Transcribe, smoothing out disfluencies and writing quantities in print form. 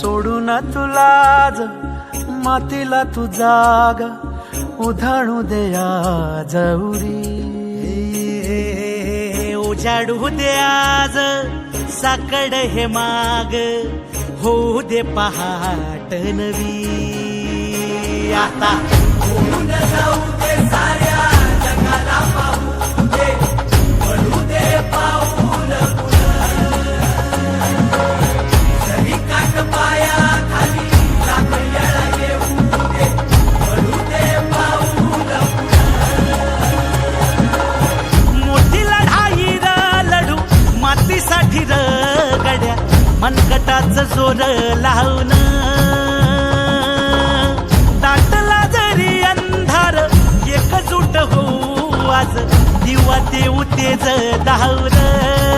सोडून तुलाज मातीला तू जाग उधाणू दे आज उरी उजाडू दे आज साकड हे माग होऊ दे पहाट नवी आता होऊन जाऊ दे साऱ्या जगाला पाहू दे पडू दे पाऊल जरी काट पाया खाली लाख येळा येऊ दे पडू दे पाऊल मोठी लढाई लढू मातीसाठी गड्या मनगटाचं जोर लावून दाटला जरी अंधार एकजूट होऊ आज दिवा देऊ तेज धावलं